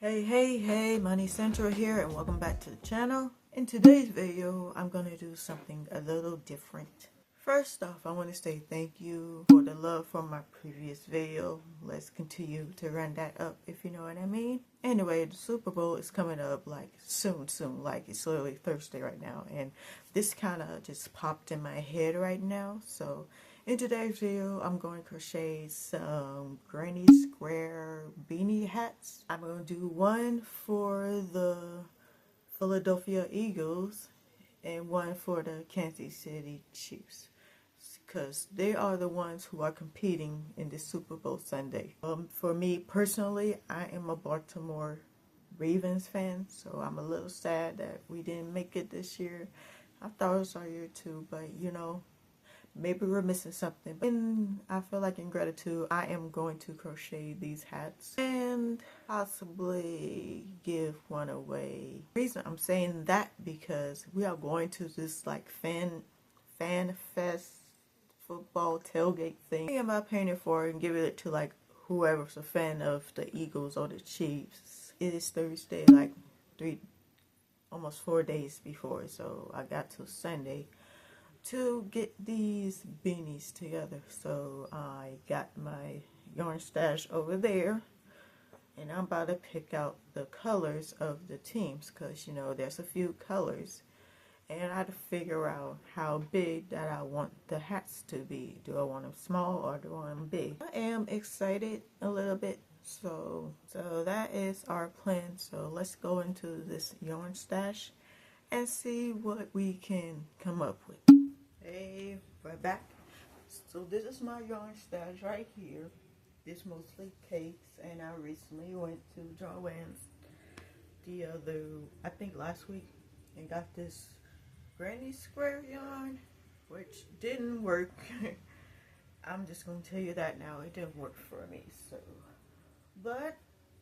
Hey, Money Central here, and welcome back to the channel. In today's video, I'm going to do something a little different. First off, I want to say thank you for the love from my previous video. Let's continue to run that up, if you know what I mean. Anyway, the Super Bowl is coming up like soon, like it's literally Thursday right now, and this kind of just popped in my head right now. So in today's video, I'm going to crochet some granny square beanie hats. I'm going to do one for the Philadelphia Eagles and one for the Kansas City Chiefs, because they are the ones who are competing in the Super Bowl Sunday. For me personally, I am a Baltimore Ravens fan, so I'm a little sad that we didn't make it this year. I thought it was our year too, but you know, maybe we're missing something. And I feel like in gratitude, I am going to crochet these hats and possibly give one away. The reason I'm saying that because we are going to this like fan fest football tailgate thing. Who am I paying it for and give it to like whoever's a fan of the Eagles or the Chiefs? It is Thursday, like almost 4 days before, so I got till Sunday to get these beanies together. So I got my yarn stash over there, and I'm about to pick out the colors of the teams, because you know there's a few colors, and I had to figure out how big that I want the hats to be. Do I want them small or do I want them big? I am excited a little bit, so that is our plan. So let's go into this yarn stash and see what we can come up with. Hey, we're back. So this is my yarn stash right here. This mostly cakes, and I recently went to Joann's I think last week, and got this granny square yarn, which didn't work. I'm just gonna tell you that now, it didn't work for me. So, but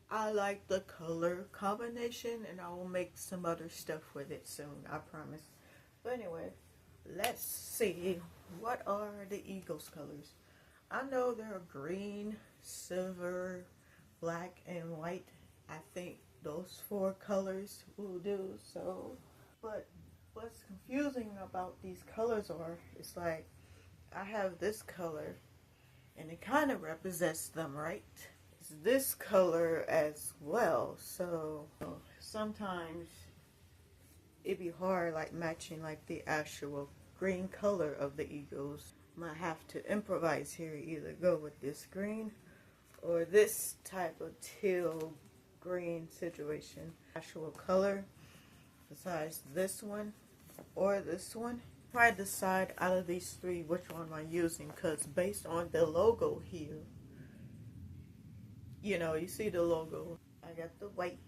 I like the color combination, and I will make some other stuff with it soon, I promise. But anyway, let's see, what are the Eagles colors? I know they're green, silver, black, and white. I think those 4 colors will do. So, but what's confusing about these colors are, it's like I have this color and it kind of represents them, right? It's this color as well, so sometimes it'd be hard like matching like the actual green color of the Eagles. I'm gonna have to improvise here, either go with this green or this type of teal green situation. Actual color besides this one or this one. Try to decide out of these 3 which one am I using, because based on the logo here, you know, you see the logo. I got the white,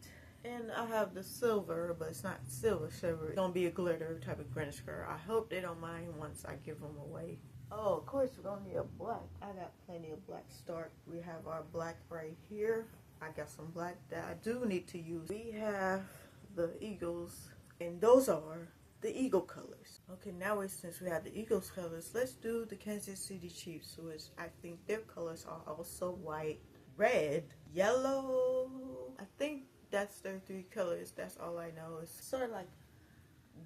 and I have the silver, but it's not silver. It's gonna be a glitter type of granny square. I hope they don't mind once I give them away. Oh, of course we're gonna need a black. I got plenty of black start. We have our black right here. I got some black that I do need to use. We have the Eagles, and those are the Eagle colors. Okay, now since we have the Eagles colors, let's do the Kansas City Chiefs, which I think their colors are also white, red, yellow. I think that's their 3 colors. That's all I know. It's sort of like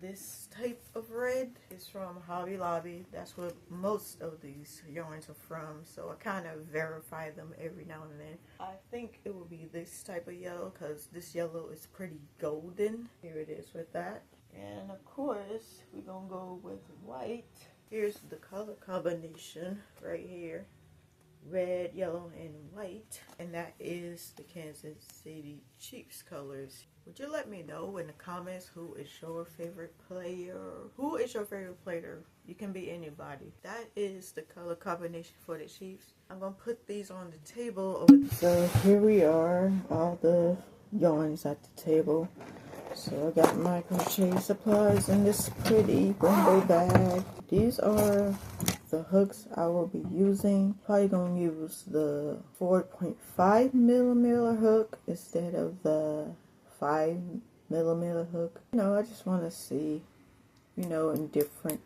this type of red. Is from Hobby Lobby. That's what most of these yarns are from, so I kind of verify them every now and then. I think it will be this type of yellow, because this yellow is pretty golden. Here it is with that. And of course, we're gonna go with white. Here's the color combination right here. Red, yellow, and white. And that is the Kansas City Chiefs colors. Would you let me know in the comments who is your favorite player? Who is your favorite player? You can be anybody. That is the color combination for the Chiefs. I'm gonna put these on the table. So here we are, all the yarns at the table. So I got my crochet supplies in this pretty rainbow bag. These are the hooks I will be using. Probably gonna use the 4.5 millimeter hook instead of the 5 millimeter hook. You know, I just want to see, you know, in different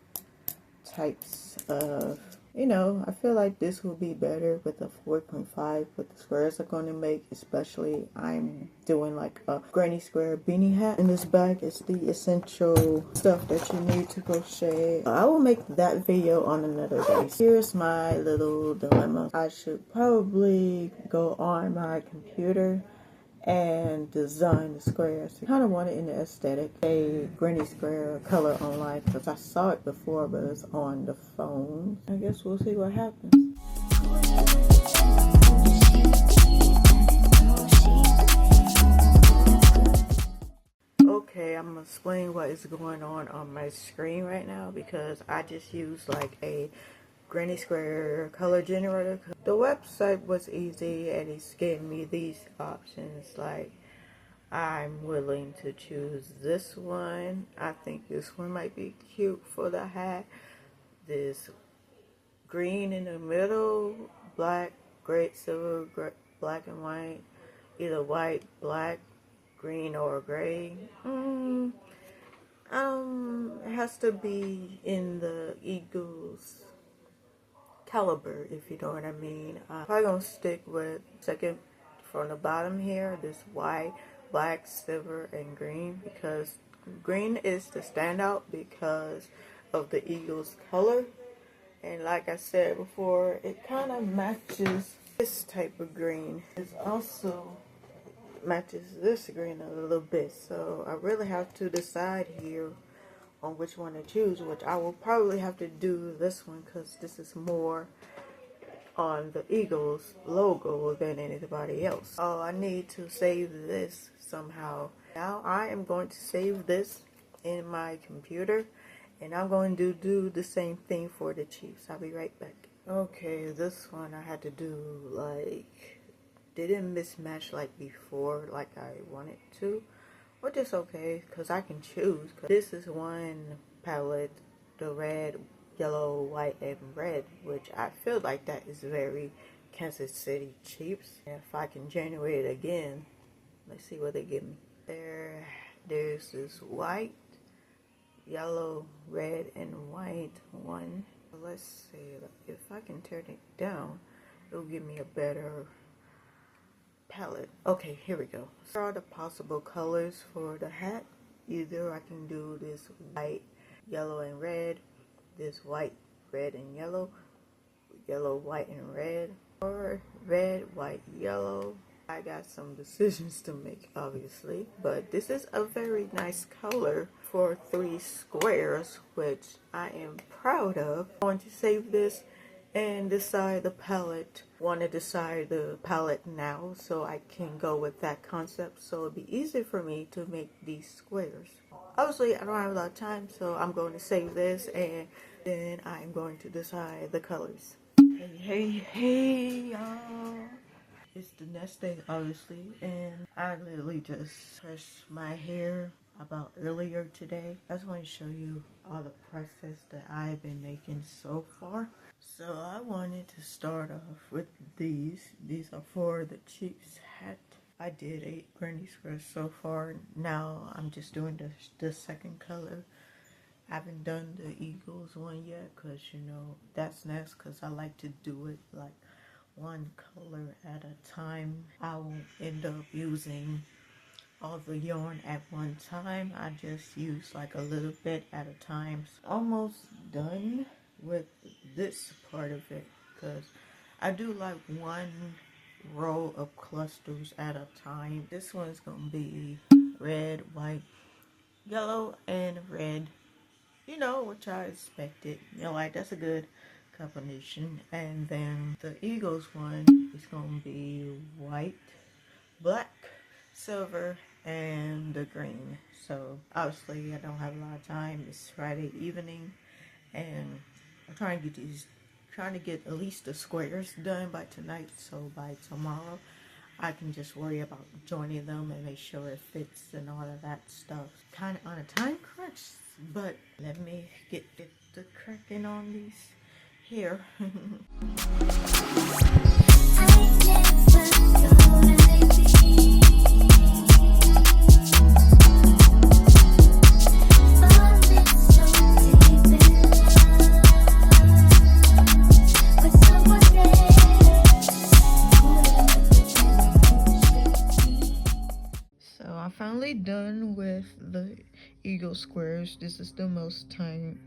types of You know, I feel like this will be better with a 4.5 with the squares I'm going to make. Especially I'm doing like a granny square beanie hat. In this bag is the essential stuff that you need to crochet. I will make that video on another day. Here's my little dilemma. I should probably go on my computer and design the squares. I kind of want it in the aesthetic, a granny square color online, because I saw it before, but it's on the phone. I guess we'll see what happens. Okay, I'm gonna explain what is going on my screen right now, because I just used like a granny square color generator. The website was easy and it's giving me these options. Like, I'm willing to choose this one. I think this one might be cute for the hat. This green in the middle, black, gray, silver, black and white, either white, black, green, or gray. It has to be in the Eagles caliber, if you know what I mean. I'm probably gonna stick with second from the bottom here, this white, black, silver, and green, because green is the standout because of the Eagles color. And like I said before, it kind of matches this type of green. It also matches this green a little bit, so I really have to decide here on which one to choose, which I will probably have to do this one because this is more on the Eagles logo than anybody else. Oh, I need to save this somehow. Now I am going to save this in my computer, and I'm going to do the same thing for the Chiefs. I'll be right back. Okay, this one I had to do like, didn't mismatch like before, like I wanted to. Which is okay, because I can choose. This is one palette, the red, yellow, white, and red, which I feel like that is very Kansas City Chiefs. If I can generate it again, let's see what they give me. There's this white, yellow, red, and white one. Let's see, if I can turn it down, it'll give me a better palette. Okay, here we go. Here are the possible colors for the hat. Either I can do this white, yellow, and red, this white, red, and yellow, yellow, white, and red, or red, white, yellow. I got some decisions to make, obviously, but this is a very nice color for 3 squares, which I am proud of. I'm going to save this and decide the palette. Want to decide the palette now so I can go with that concept, so it'll be easy for me to make these squares. Obviously I don't have a lot of time, so I'm going to save this and then I'm going to decide the colors. Hey y'all, it's the next day obviously, and I literally just brushed my hair about earlier today. I just want to show you all the process that I've been making so far. So I wanted to start off with these. These are for the Chiefs hat. I did 8 granny squares so far. Now I'm just doing the second color. I haven't done the Eagles one yet because, you know, that's next, because I like to do it like one color at a time. I won't end up using all the yarn at one time. I just use like a little bit at a time. Almost done with this part of it, because I do like one row of clusters at a time. This one's gonna be red, white, yellow, and red, you know, which I expected. You know, like, that's a good combination. And then the Eagles one is gonna be white, black, silver, and the green. So obviously I don't have a lot of time. It's Friday evening and I'm trying to get at least the squares done by tonight, so by tomorrow I can just worry about joining them and make sure it fits and all of that stuff. Kind of on a time crunch, but let me get the cracking on these here. I'm finally done with the eagle squares. This is the most time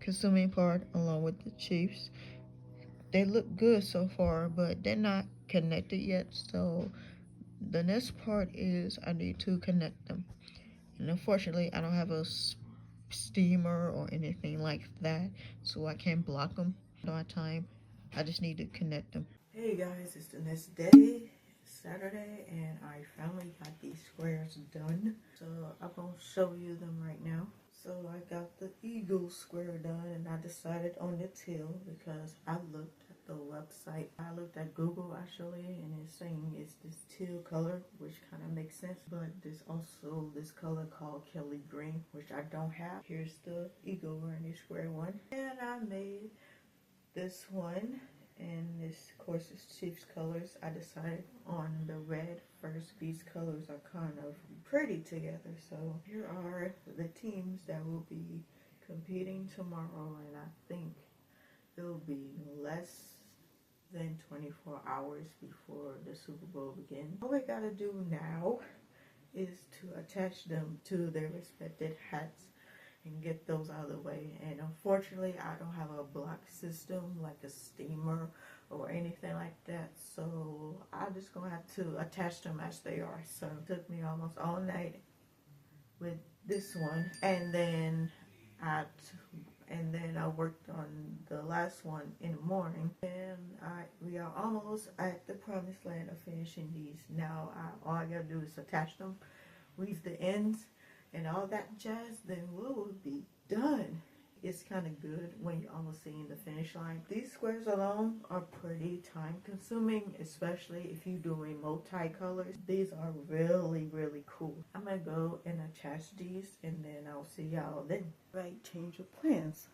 consuming part along with the chiefs. They look good so far, but they're not connected yet, so the next part is I need to connect them. And unfortunately I don't have a steamer or anything like that, so I can't block them on time. I just need to connect them. Hey guys, it's the next day, Saturday, and I finally got these squares done. So I'm gonna show you them right now. So I got the eagle square done, and I decided on the teal because I looked at the website. I looked at Google actually, and it's saying it's this teal color, which kind of makes sense. But there's also this color called Kelly green, which I don't have. Here's the eagle wearing the square one, and I made this one. And this, of course, is Chiefs colors. I decided on the red first. These colors are kind of pretty together. So here are the teams that will be competing tomorrow, and I think it'll be less than 24 hours before the Super Bowl begins. All we gotta do now is to attach them to their respected hats and get those out of the way. And unfortunately I don't have a block system like a steamer or anything like that, so I'm just gonna have to attach them as they are. So it took me almost all night with this one, and then I worked on the last one in the morning, and we are almost at the promised land of finishing these. Now all I gotta do is attach them, weave the ends and all that jazz, then we will be done. It's kind of good when you're almost seeing the finish line. These squares alone are pretty time consuming, especially if you're doing multi-colors. These are really, really cool. I'm gonna go and attach these, and then I'll see y'all then. Right, change of plans.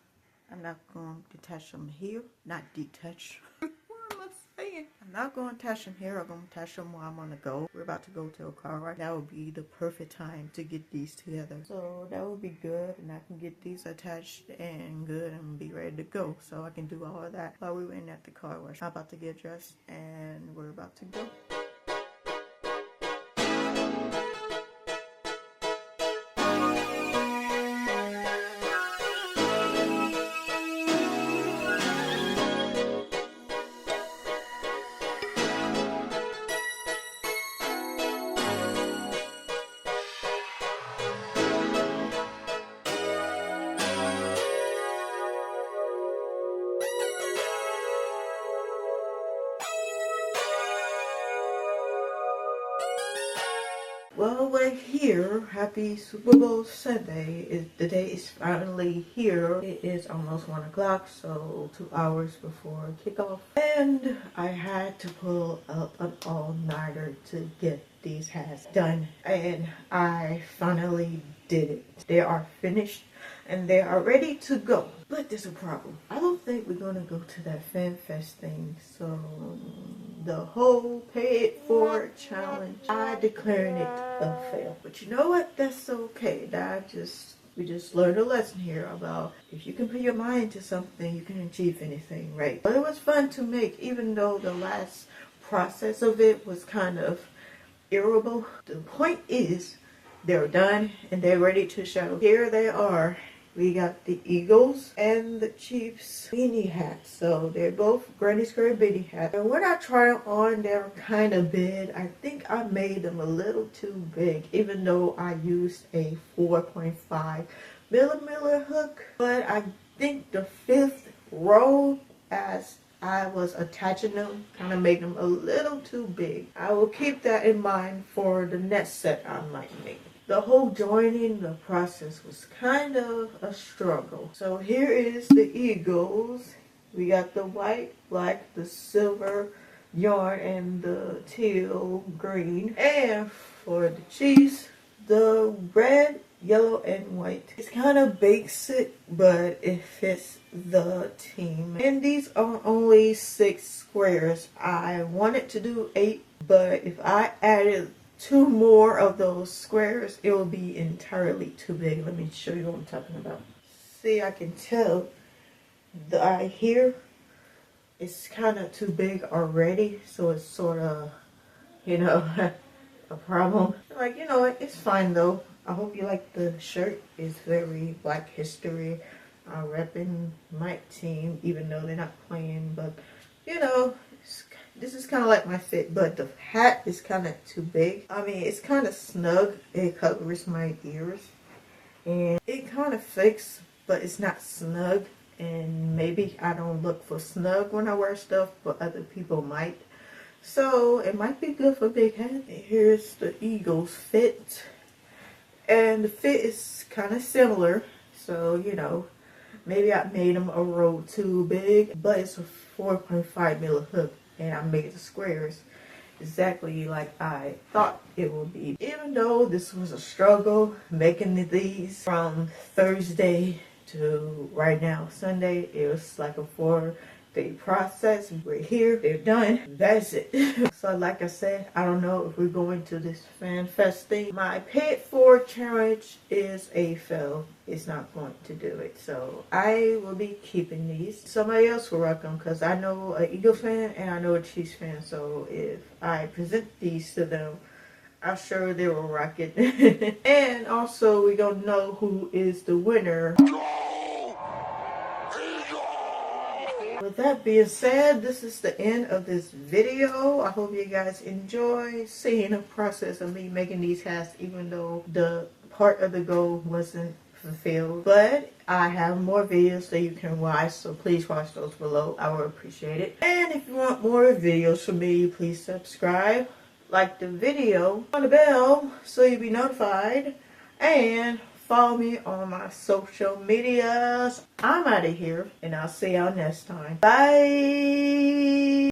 I'm not going to attach them here, not detach. What am I saying? I'm not going to attach them here. I'm going to attach them while I'm on the go. We're about to go to a car ride. That would be the perfect time to get these together. So that would be good, and I can get these attached and good and be ready to go. So I can do all of that while we went at the car wash. I'm about to get dressed, and we're about to go. Well, we're here. Happy Super Bowl Sunday. The day is finally here. It is almost 1 o'clock, so 2 hours before kickoff. And I had to pull up an all-nighter to get these hats done. And I finally did it. They are finished and they are ready to go. But there's a problem. I don't think we're gonna go to that Fan Fest thing. So the whole pay it forward challenge, I declaring it a fail. But you know what? That's okay. We just learned a lesson here about if you can put your mind to something, you can achieve anything, right? But it was fun to make, even though the last process of it was kind of irritable. The point is, they're done and they're ready to show. Here they are. We got the Eagles and the Chiefs beanie hats. So they're both Granny Square beanie hats. And when I tried them on, they're kind of big. I think I made them a little too big, even though I used a 4.5 millimeter hook. But I think the fifth row, as I was attaching them, kind of made them a little too big. I will keep that in mind for the next set I might make. The whole joining the process was kind of a struggle. So here is the Eagles. We got the white, black, the silver yarn, and the teal green. And for the Chiefs, the red, yellow, and white. It's kind of basic, but it fits the team. And these are only 6 squares. I wanted to do 8, but if I added 2 more of those squares, it will be entirely too big. Let me show you what I'm talking about. See, I can tell the eye here, it's kind of too big already, so it's sort of, you know, a problem. Like, you know what, it's fine though. I hope you like the shirt. It's very Black History. I'm repping my team, even though they're not playing, but you know, this is kind of like my fit, but the hat is kind of too big. I mean, it's kind of snug. It covers my ears, and it kind of fits, but it's not snug. And maybe I don't look for snug when I wear stuff, but other people might. So it might be good for big head. Here's the Eagles fit, and the fit is kind of similar. So you know, maybe I made them a roll too big, but it's a 4.5 mil hook, and I made the squares exactly like I thought it would be. Even though this was a struggle making these from Thursday to right now Sunday, it was like a 4-day process. We're here, they're done, that's it. So like I said, I don't know if we're going to this fan fest thing. My paid for challenge is a fail. It's not going to do it, so I will be keeping these. Somebody else will rock them, because I know an Eagle fan and I know a Chiefs fan, so if I present these to them, I'm sure they will rock it. And also we don't know who is the winner. With that being said, this is the end of this video. I hope you guys enjoy seeing the process of me making these hats, even though the part of the goal wasn't fulfilled. But I have more videos that you can watch, so please watch those below. I would appreciate it. And if you want more videos from me, please subscribe, like the video, on the bell so you'll be notified, and follow me on my social medias. I'm out of here, and I'll see y'all next time. Bye!